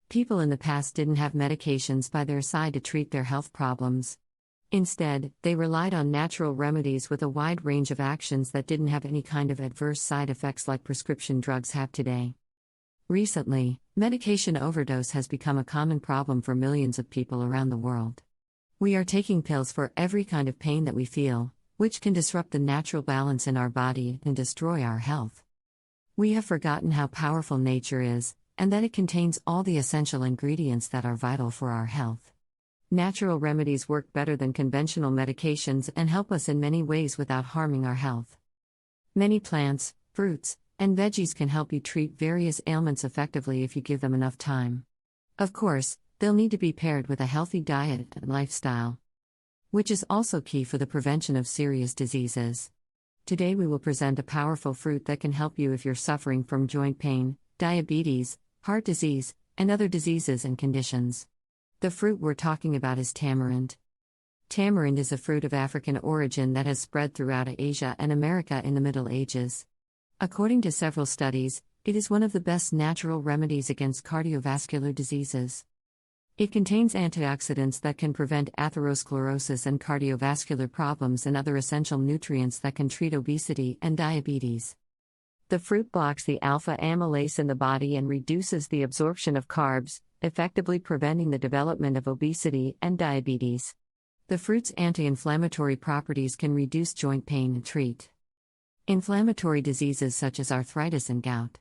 People in the past didn't have medications by their side to treat their health problems. Instead, they relied on natural remedies with a wide range of actions that didn't have any kind of adverse side effects like prescription drugs have today. Recently, medication overdose has become a common problem for millions of people around the world. We are taking pills for every kind of pain that we feel, which can disrupt the natural balance in our body and destroy our health. We have forgotten how powerful nature is, and that it contains all the essential ingredients that are vital for our health. Natural remedies work better than conventional medications and help us in many ways without harming our health. Many plants, fruits, and veggies can help you treat various ailments effectively if you give them enough time. Of course, they'll need to be paired with a healthy diet and lifestyle, which is also key for the prevention of serious diseases. Today we will present a powerful fruit that can help you if you're suffering from joint pain, diabetes, heart disease, and other diseases and conditions. The fruit we're talking about is tamarind. Tamarind is a fruit of African origin that has spread throughout Asia and America in the Middle Ages. According to several studies, it is one of the best natural remedies against cardiovascular diseases. It contains antioxidants that can prevent atherosclerosis and cardiovascular problems and other essential nutrients that can treat obesity and diabetes. The fruit blocks the alpha amylase in the body and reduces the absorption of carbs, effectively preventing the development of obesity and diabetes. The fruit's anti-inflammatory properties can reduce joint pain and treat inflammatory diseases such as arthritis and gout.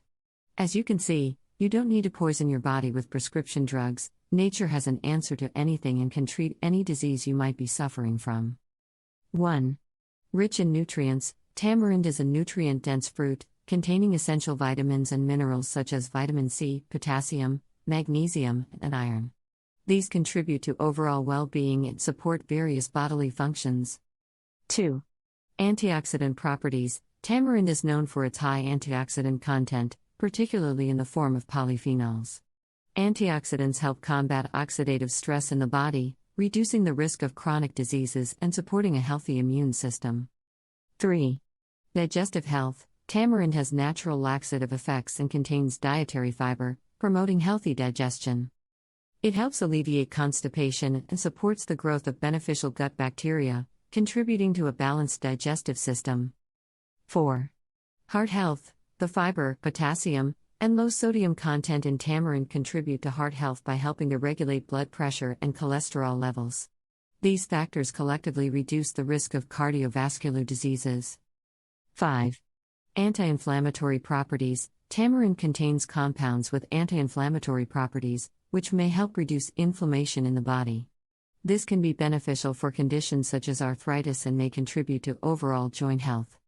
As you can see, you don't need to poison your body with prescription drugs. Nature has an answer to anything and can treat any disease you might be suffering from. 1. Rich in nutrients, tamarind is a nutrient-dense fruit, containing essential vitamins and minerals such as vitamin C, potassium, magnesium, and iron. These contribute to overall well-being and support various bodily functions. 2. Antioxidant properties. Tamarind is known for its high antioxidant content, particularly in the form of polyphenols. Antioxidants help combat oxidative stress in the body, reducing the risk of chronic diseases and supporting a healthy immune system. 3. Digestive health. Tamarind has natural laxative effects and contains dietary fiber, promoting healthy digestion. It helps alleviate constipation and supports the growth of beneficial gut bacteria, contributing to a balanced digestive system. 4. Heart health. The fiber, potassium, and low sodium content in tamarind contribute to heart health by helping to regulate blood pressure and cholesterol levels. These factors collectively reduce the risk of cardiovascular diseases. 5. Anti-inflammatory properties. Tamarind contains compounds with anti-inflammatory properties, which may help reduce inflammation in the body. This can be beneficial for conditions such as arthritis and may contribute to overall joint health.